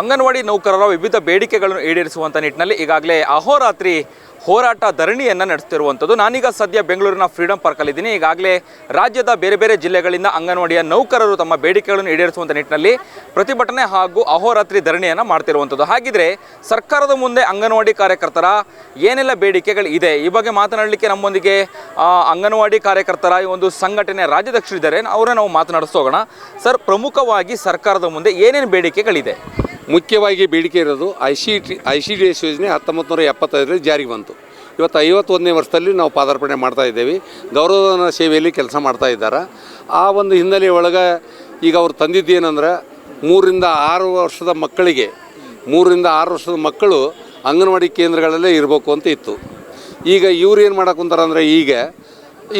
ಅಂಗನವಾಡಿ ನೌಕರರ ವಿವಿಧ ಬೇಡಿಕೆಗಳನ್ನು ಈಡೇರಿಸುವಂಥ ನಿಟ್ಟಿನಲ್ಲಿ ಈಗಾಗಲೇ ಅಹೋರಾತ್ರಿ ಹೋರಾಟ ಧರಣಿಯನ್ನು ನಡೆಸ್ತಿರುವಂಥದ್ದು. ನಾನೀಗ ಸದ್ಯ ಬೆಂಗಳೂರಿನ ಫ್ರೀಡಂ ಪಾರ್ಕಲ್ಲಿದ್ದೀನಿ. ಈಗಾಗಲೇ ರಾಜ್ಯದ ಬೇರೆ ಬೇರೆ ಜಿಲ್ಲೆಗಳಿಂದ ಅಂಗನವಾಡಿಯ ನೌಕರರು ತಮ್ಮ ಬೇಡಿಕೆಗಳನ್ನು ಈಡೇರಿಸುವಂಥ ನಿಟ್ಟಿನಲ್ಲಿ ಪ್ರತಿಭಟನೆ ಹಾಗೂ ಅಹೋರಾತ್ರಿ ಧರಣಿಯನ್ನು ಮಾಡ್ತಿರುವಂಥದ್ದು. ಹಾಗಿದ್ರೆ ಸರ್ಕಾರದ ಮುಂದೆ ಅಂಗನವಾಡಿ ಕಾರ್ಯಕರ್ತರ ಏನೆಲ್ಲ ಬೇಡಿಕೆಗಳು ಇದೆ ಈ ಬಗ್ಗೆ ಮಾತನಾಡಲಿಕ್ಕೆ ನಮ್ಮೊಂದಿಗೆ ಅಂಗನವಾಡಿ ಕಾರ್ಯಕರ್ತರ ಈ ಒಂದು ಸಂಘಟನೆ ರಾಜ್ಯಾಧ್ಯಕ್ಷರಿದ್ದಾರೆ, ಅವರನ್ನು ನಾವು ಮಾತನಾಡಿಸೋಗೋಣ. ಸರ್, ಪ್ರಮುಖವಾಗಿ ಸರ್ಕಾರದ ಮುಂದೆ ಏನೇನು ಬೇಡಿಕೆಗಳಿದೆ? ಮುಖ್ಯವಾಗಿ ಬೇಡಿಕೆ ಇರೋದು ICDS ಯೋಜನೆ 1975ರಲ್ಲಿ ಜಾರಿಗೆ ಬಂತು. ಇವತ್ತು 51ನೇ ವರ್ಷದಲ್ಲಿ ನಾವು ಪಾದಾರ್ಪಣೆ ಮಾಡ್ತಾ ಇದ್ದೇವೆ. ಗೌರವಧನ ಸೇವೆಯಲ್ಲಿ ಕೆಲಸ ಮಾಡ್ತಾ ಇದ್ದಾರೆ. ಆ ಒಂದು ಹಿನ್ನೆಲೆ ಒಳಗೆ ಈಗ ಅವ್ರು ತಂದಿದ್ದೇನೆಂದ್ರೆ 3 ರಿಂದ 6 ವರ್ಷದ ಮಕ್ಕಳಿಗೆ 3 ರಿಂದ 6 ವರ್ಷದ ಮಕ್ಕಳು ಅಂಗನವಾಡಿ ಕೇಂದ್ರಗಳಲ್ಲೇ ಇರಬೇಕು ಅಂತ ಇತ್ತು. ಈಗ ಇವ್ರು ಏನು ಮಾಡಕ್ಕೆ ಅಂದರೆ ಈಗ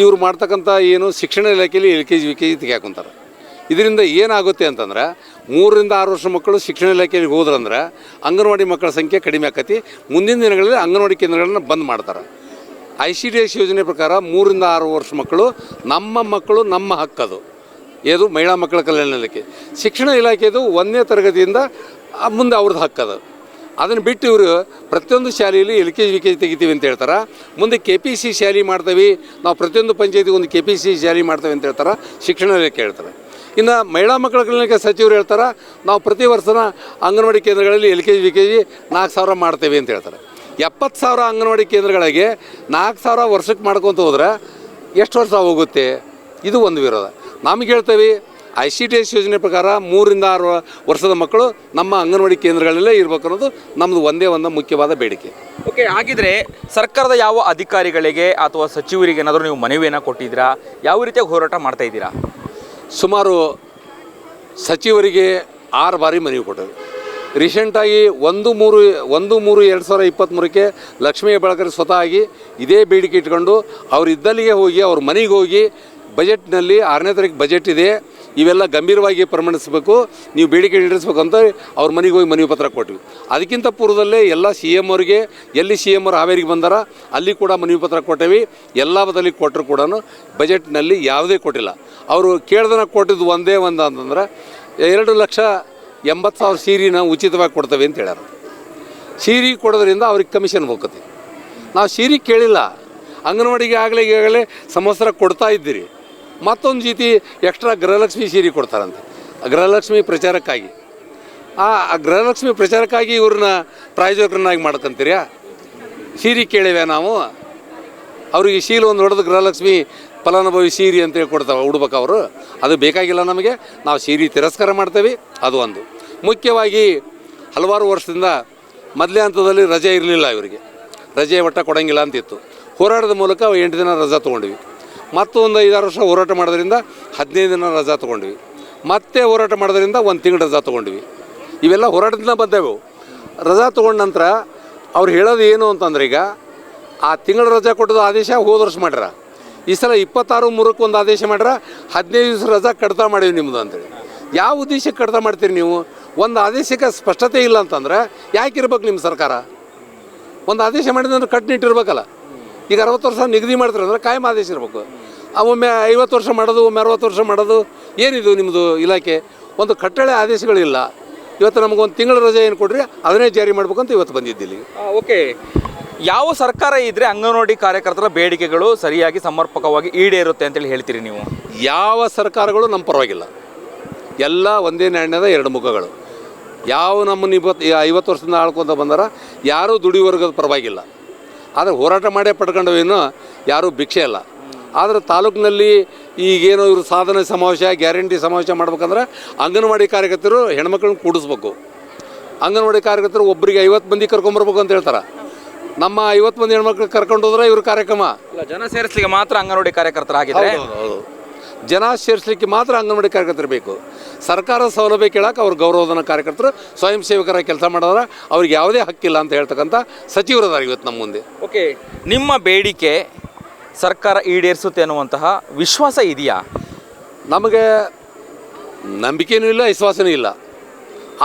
ಇವ್ರು ಮಾಡ್ತಕ್ಕಂಥ ಏನು ಶಿಕ್ಷಣ ಇಲಾಖೆಯಲ್ಲಿ LKG UKG ತೆಗೆಹಾಕೊಂತಾರೆ. ಇದರಿಂದ ಏನಾಗುತ್ತೆ ಅಂತಂದ್ರೆ 3 ರಿಂದ 6 ವರ್ಷ ಮಕ್ಕಳು ಶಿಕ್ಷಣ ಇಲಾಖೆಯಲ್ಲಿ ಹೋದ್ರಂದ್ರೆ ಅಂಗನವಾಡಿ ಮಕ್ಕಳ ಸಂಖ್ಯೆ ಕಡಿಮೆ ಆಕತಿ. ಮುಂದಿನ ದಿನಗಳಲ್ಲಿ ಅಂಗನವಾಡಿ ಕೇಂದ್ರಗಳನ್ನು ಬಂದ್ ಮಾಡ್ತಾರೆ. ICDS ಯೋಜನೆ ಪ್ರಕಾರ 3 ರಿಂದ 6 ವರ್ಷ ಮಕ್ಕಳು ನಮ್ಮ ಹಕ್ಕದು. ಏದು ಮಹಿಳಾ ಮಕ್ಕಳ ಕಲ್ಯಾಣ ಇಲಾಖೆ. ಶಿಕ್ಷಣ ಇಲಾಖೆದು 1ನೇ ತರಗತಿಯಿಂದ ಮುಂದೆ ಅವ್ರದ್ದು ಹಕ್ಕದು. ಅದನ್ನು ಬಿಟ್ಟು ಇವರು ಪ್ರತಿಯೊಂದು ಶಾಲೆಯಲ್ಲಿ LKG UKG ತೆಗಿತೀವಿ ಅಂತ ಹೇಳ್ತಾರೆ. ಮುಂದೆ KPC ಶಾಲೆ ಮಾಡ್ತೀವಿ ನಾವು, ಪ್ರತಿಯೊಂದು ಪಂಚಾಯತಿಗೆ ಒಂದು KPC ಶಾಲೆ ಮಾಡ್ತೇವೆ ಅಂತ ಹೇಳ್ತಾರೆ. ಶಿಕ್ಷಣ ಇಲಾಖೆ ಹೇಳ್ತಾರೆ. ಇನ್ನು ಮಹಿಳಾ ಮಕ್ಕಳ ಕಲ್ಯಾಣ ಸಚಿವರು ಹೇಳ್ತಾರೆ ನಾವು ಪ್ರತಿ ವರ್ಷನ ಅಂಗನವಾಡಿ ಕೇಂದ್ರಗಳಲ್ಲಿ LKG UKG 4,000 ಮಾಡ್ತೇವೆ ಅಂತ ಹೇಳ್ತಾರೆ. 70,000 ಅಂಗನವಾಡಿ ಕೇಂದ್ರಗಳಿಗೆ 4,000 ವರ್ಷಕ್ಕೆ ಮಾಡ್ಕೊತ ಹೋದ್ರೆ ಎಷ್ಟು ವರ್ಷ ಹೋಗುತ್ತೆ? ಇದು ಒಂದು ವಿರೋಧ. ನಮಗೆ ಹೇಳ್ತೇವೆ ICDS ಯೋಜನೆ ಪ್ರಕಾರ 3 ರಿಂದ 6 ವರ್ಷದ ಮಕ್ಕಳು ನಮ್ಮ ಅಂಗನವಾಡಿ ಕೇಂದ್ರಗಳಲ್ಲೇ ಇರಬೇಕು ಅನ್ನೋದು ನಮ್ಮದು ಒಂದೇ ಒಂದು ಮುಖ್ಯವಾದ ಬೇಡಿಕೆ. ಓಕೆ, ಹಾಗಿದ್ರೆ ಸರ್ಕಾರದ ಯಾವ ಅಧಿಕಾರಿಗಳಿಗೆ ಅಥವಾ ಸಚಿವರಿಗೆ ಏನಾದರೂ ನೀವು ಮನವಿಯನ್ನು ಕೊಟ್ಟಿದ್ದೀರಾ? ಯಾವ ರೀತಿಯಾಗಿ ಹೋರಾಟ ಮಾಡ್ತಾ ಇದ್ದೀರಾ? ಸುಮಾರು ಸಚಿವರಿಗೆ 6 ಬಾರಿ ಮನವಿ ಕೊಟ್ಟರು. ರೀಸೆಂಟಾಗಿ 1/3/2023ಕ್ಕೆ ಲಕ್ಷ್ಮೀ ಹೆಬ್ಬಾಳ್ಕರ್ ಸ್ವತಃ ಆಗಿ ಇದೇ ಬೇಡಿಕೆ ಇಟ್ಕೊಂಡು ಅವ್ರು ಇದ್ದಲ್ಲಿಗೆ ಹೋಗಿ ಅವ್ರ ಮನೆಗೆ ಹೋಗಿ ಬಜೆಟ್ನಲ್ಲಿ 6ನೇ ತಾರೀಕು ಬಜೆಟ್ ಇದೆ, ಇವೆಲ್ಲ ಗಂಭೀರವಾಗಿ ಪರಿಗಣಿಸಬೇಕು, ನೀವು ಬೇಡಿಕೆ ಈಡೇರಿಸಬೇಕು ಅಂತ ಅವ್ರ ಮನೆಗೆ ಹೋಗಿ ಮನವಿ ಪತ್ರ ಕೊಟ್ವಿ. ಅದಕ್ಕಿಂತ ಪೂರ್ವದಲ್ಲೇ ಎಲ್ಲ CM ಅವರಿಗೆ ಎಲ್ಲಿ CM ಅವರು ಹಾವೇರಿಗೆ ಬಂದಾರ ಅಲ್ಲಿ ಕೂಡ ಮನವಿ ಪತ್ರ ಕೊಟ್ಟೇವಿ. ಎಲ್ಲ ಬದಲಿಗೆ ಕೊಟ್ಟರು ಕೂಡ ಬಜೆಟ್ನಲ್ಲಿ ಯಾವುದೇ ಕೊಟ್ಟಿಲ್ಲ. ಅವರು ಕೇಳ್ದನ ಕೊಟ್ಟಿದ್ದು ಒಂದೇ ಒಂದು ಅಂತಂದ್ರೆ 2,80,000 ಸೀರೆನ ಉಚಿತವಾಗಿ ಕೊಡ್ತೇವೆ ಅಂತ ಹೇಳ್ಯಾರ. ಸೀರೆ ಕೊಡೋದ್ರಿಂದ ಅವ್ರಿಗೆ ಕಮಿಷನ್ ಹೋಗ್ತದೆ. ನಾವು ಸೀರೆ ಕೇಳಿಲ್ಲ, ಅಂಗನವಾಡಿಗೆ ಈಗಾಗಲೇ ಸಂವತ್ಸರ ಕೊಡ್ತಾ ಇದ್ದೀರಿ. ಮತ್ತೊಂದು ರೀತಿ ಎಕ್ಸ್ಟ್ರಾ ಗೃಹಲಕ್ಷ್ಮಿ ಸೀರೆ ಕೊಡ್ತಾರಂತೆ ಗೃಹಲಕ್ಷ್ಮಿ ಪ್ರಚಾರಕ್ಕಾಗಿ. ಆ ಗೃಹಲಕ್ಷ್ಮಿ ಪ್ರಚಾರಕ್ಕಾಗಿ ಇವ್ರನ್ನ ಪ್ರಾಯೋಜಕರನ್ನಾಗಿ ಮಾಡ್ಕೊಂತೀರ್ಯಾ? ಸೀರೆ ಕೇಳಿವೆ ನಾವು, ಅವ್ರಿಗೆ ಶೀಲ ಒಂದು ಹೊಡೆದು ಗೃಹಲಕ್ಷ್ಮಿ ಫಲಾನುಭವಿ ಸೀರೆ ಅಂತೇಳಿ ಕೊಡ್ತಾವೆ ಉಡ್ಬೇಕು ಅವರು. ಅದು ಬೇಕಾಗಿಲ್ಲ ನಮಗೆ, ನಾವು ಸೀರೆ ತಿರಸ್ಕಾರ ಮಾಡ್ತೇವೆ. ಅದು ಒಂದು ಮುಖ್ಯವಾಗಿ ಹಲವಾರು ವರ್ಷದಿಂದ ಮೊದಲೇ ಹಂತದಲ್ಲಿ ರಜೆ ಇರಲಿಲ್ಲ, ಇವರಿಗೆ ರಜೆ ಒಟ್ಟ ಕೊಡೋಂಗಿಲ್ಲ ಅಂತಿತ್ತು. ಹೋರಾಟದ ಮೂಲಕ 8 ದಿನ ರಜಾ ತೊಗೊಂಡ್ವಿ. ಮತ್ತೊಂದು 5-6 ವರ್ಷ ಹೋರಾಟ ಮಾಡೋದ್ರಿಂದ 15 ದಿನ ರಜಾ ತೊಗೊಂಡ್ವಿ. ಮತ್ತೆ ಹೋರಾಟ ಮಾಡೋದ್ರಿಂದ 1 ತಿಂಗಳು ರಜಾ ತೊಗೊಂಡ್ವಿ. ಇವೆಲ್ಲ ಹೋರಾಟದಿಂದ ಬಂದೆವು. ರಜಾ ತೊಗೊಂಡ ನಂತರ ಅವ್ರು ಹೇಳೋದು ಏನು ಅಂತಂದ್ರೆ, ಈಗ ಆ ತಿಂಗಳ ರಜಾ ಕೊಟ್ಟದ್ದು ಆದೇಶ ಹೋದ ವರ್ಷ ಮಾಡ್ಯಾರ. ಈ ಸಲ 26/3ಕ್ಕೆ ಒಂದು ಆದೇಶ ಮಾಡ್ಯಾರ, 15 ದಿವಸ ರಜಾ ಕಡಿತ ಮಾಡೀವಿ ನಿಮ್ಮದು ಅಂತೇಳಿ. ಯಾವ ಉದ್ದೇಶಕ್ಕೆ ಕಡಿತ ಮಾಡ್ತೀರಿ ನೀವು? ಒಂದು ಆದೇಶಕ್ಕೆ ಸ್ಪಷ್ಟತೆ ಇಲ್ಲ ಅಂತಂದ್ರೆ ಯಾಕೆ ಇರ್ಬೇಕು ನಿಮ್ಮ ಸರ್ಕಾರ? ಒಂದು ಆದೇಶ ಮಾಡಿದ್ರೆ ಕಟ್ಟುನಿಟ್ಟಿರ್ಬೇಕಲ್ಲ. ಈಗ 60 ವರ್ಷ ನಿಗದಿ ಮಾಡ್ತಾರೆ ಅಂದರೆ ಕಾಯಂ ಆದೇಶ ಇರಬೇಕು. ಒಮ್ಮೆ 50 ವರ್ಷ ಮಾಡೋದು, ಒಮ್ಮೆ 60 ವರ್ಷ ಮಾಡೋದು, ಏನಿದು ನಿಮ್ಮದು ಇಲಾಖೆ? ಒಂದು ಕಟ್ಟಳೆ ಆದೇಶಗಳಿಲ್ಲ. ಇವತ್ತು ನಮಗೊಂದು ತಿಂಗಳ ರಜೆ ಏನು ಕೊಡ್ರಿ ಅದನ್ನೇ ಜಾರಿ ಮಾಡ್ಬೇಕಂತ ಇವತ್ತು ಬಂದಿದ್ದಿಲ್ಲಿ. ಓಕೆ, ಯಾವ ಸರ್ಕಾರ ಇದ್ದರೆ ಅಂಗನವಾಡಿ ಕಾರ್ಯಕರ್ತರ ಬೇಡಿಕೆಗಳು ಸರಿಯಾಗಿ ಸಮರ್ಪಕವಾಗಿ ಈಡೇರುತ್ತೆ ಅಂತೇಳಿ ಹೇಳ್ತೀರಿ ನೀವು? ಯಾವ ಸರ್ಕಾರಗಳು ನಮ್ಮ ಪರವಾಗಿಲ್ಲ, ಎಲ್ಲ ಒಂದೇ ನಾಣ್ಯದ 2 ಮುಖಗಳು. ಯಾವ ನಮ್ಮನ್ನು 50 ವರ್ಷದಿಂದ ಆಳ್ಕೊತ ಬಂದಾರ ಯಾರೂ ದುಡಿವರ್ಗದ ಪರವಾಗಿಲ್ಲ. ಆದರೆ ಹೋರಾಟ ಮಾಡೇ ಪಡ್ಕೊಂಡವೇನು ಯಾರೂ ಭಿಕ್ಷೆ ಅಲ್ಲ. ಆದರೆ ತಾಲೂಕಿನಲ್ಲಿ ಈಗೇನೋ ಇವರು ಸಾಧನೆ ಸಮಾವೇಶ, ಗ್ಯಾರಂಟಿ ಸಮಾವೇಶ ಮಾಡ್ಬೇಕಂದ್ರೆ ಅಂಗನವಾಡಿ ಕಾರ್ಯಕರ್ತರು ಹೆಣ್ಮಕ್ಳನ್ನ ಕೂಡಿಸ್ಬೇಕು. ಅಂಗನವಾಡಿ ಕಾರ್ಯಕರ್ತರು ಒಬ್ಬರಿಗೆ 50 ಮಂದಿ ಕರ್ಕೊಂಬರ್ಬೇಕು ಅಂತ ಹೇಳ್ತಾರೆ. ನಮ್ಮ 50 ಮಂದಿ ಹೆಣ್ಮಕ್ಳು ಕರ್ಕೊಂಡು ಹೋದ್ರೆ ಇವ್ರ ಕಾರ್ಯಕ್ರಮ ಜನ ಸೇರಿಸಲಿಕ್ಕೆ ಮಾತ್ರ ಅಂಗನವಾಡಿ ಕಾರ್ಯಕರ್ತರಾಗಿದ್ದಾರೆ. ಹೌದು, ಜನ ಸೇರಿಸಲಿಕ್ಕೆ ಮಾತ್ರ ಅಂಗನವಾಡಿ ಕಾರ್ಯಕರ್ತರು ಬೇಕು. ಸರ್ಕಾರದ ಸೌಲಭ್ಯ ಕೇಳಕ್ಕೆ ಅವ್ರು ಗೌರವಧನ ಕಾರ್ಯಕರ್ತರು ಸ್ವಯಂ ಸೇವಕರಾಗಿ ಕೆಲಸ ಮಾಡಿದ್ರೆ ಅವ್ರಿಗೆ ಯಾವುದೇ ಹಕ್ಕಿಲ್ಲ ಅಂತ ಹೇಳ್ತಕ್ಕಂಥ ಸಚಿವರದಾರ ಇವತ್ತು ನಮ್ಮ ಮುಂದೆ. ಓಕೆ, ನಿಮ್ಮ ಬೇಡಿಕೆ ಸರ್ಕಾರ ಈಡೇರಿಸುತ್ತೆ ಅನ್ನುವಂತಹ ವಿಶ್ವಾಸ ಇದೆಯಾ? ನಮಗೆ ನಂಬಿಕೆನೂ ಇಲ್ಲ, ವಿಶ್ವಾಸನೂ ಇಲ್ಲ.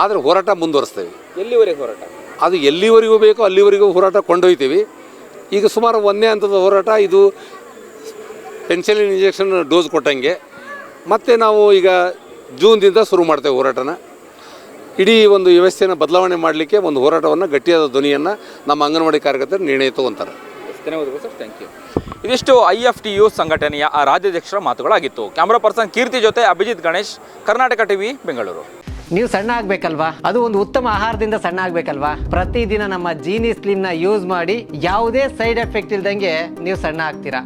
ಆದರೆ ಹೋರಾಟ ಮುಂದುವರಿಸ್ತೇವೆ. ಎಲ್ಲಿವರೆಗೆ ಹೋರಾಟ? ಅದು ಎಲ್ಲಿವರೆಗೂ ಬೇಕೋ ಅಲ್ಲಿವರೆಗೂ ಹೋರಾಟ ಕೊಂಡೊಯ್ತೀವಿ. ಈಗ ಸುಮಾರು 1ನೇ ಹಂತದ ಹೋರಾಟ ಇದು. ಪೆನ್ಸಿಲಿನ್ ಇಂಜೆಕ್ಷನ್ ಡೋಸ್ ಕೊಟ್ಟಂಗೆ ಮತ್ತೆ ನಾವು ಈಗ ಜೂನ್ದಿಂದ ಶುರು ಮಾಡ್ತೇವೆ ಹೋರಾಟನ. ಇಡೀ ಒಂದು ವ್ಯವಸ್ಥೆಯನ್ನು ಬದಲಾವಣೆ ಮಾಡಲಿಕ್ಕೆ ಒಂದು ಹೋರಾಟವನ್ನು ಗಟ್ಟಿಯಾದ ಧ್ವನಿಯನ್ನು ನಮ್ಮ ಅಂಗನವಾಡಿ ಕಾರ್ಯಕರ್ತರು ನಿರ್ಣಯ ತಗೊಂತಾರೆ. ಧನ್ಯವಾದಗಳು ಸರ್, ಥ್ಯಾಂಕ್ ಯು. ಇದಿಷ್ಟು IFTU ಸಂಘಟನೆಯ ರಾಜ್ಯಾಧ್ಯಕ್ಷರ ಮಾತುಗಳಾಗಿತ್ತು. ಕ್ಯಾಮ್ರಾ ಪರ್ಸನ್ ಕೀರ್ತಿ ಜೊತೆ ಅಭಿಜಿತ್ ಗಣೇಶ್, ಕರ್ನಾಟಕ ಟಿವಿ, ಬೆಂಗಳೂರು. ನೀವು ಸಣ್ಣ ಆಗಬೇಕಲ್ವಾ? ಅದು ಒಂದು ಉತ್ತಮ ಆಹಾರದಿಂದ ಸಣ್ಣ ಆಗಬೇಕಲ್ವಾ? ಪ್ರತಿದಿನ ನಮ್ಮ ಜೀನಿ ಸ್ಲಿಮ್ನ ಯೂಸ್ ಮಾಡಿ ಯಾವುದೇ ಸೈಡ್ ಎಫೆಕ್ಟ್ ಇಲ್ದಂಗೆ ನೀವು ಸಣ್ಣ ಆಗ್ತೀರಾ.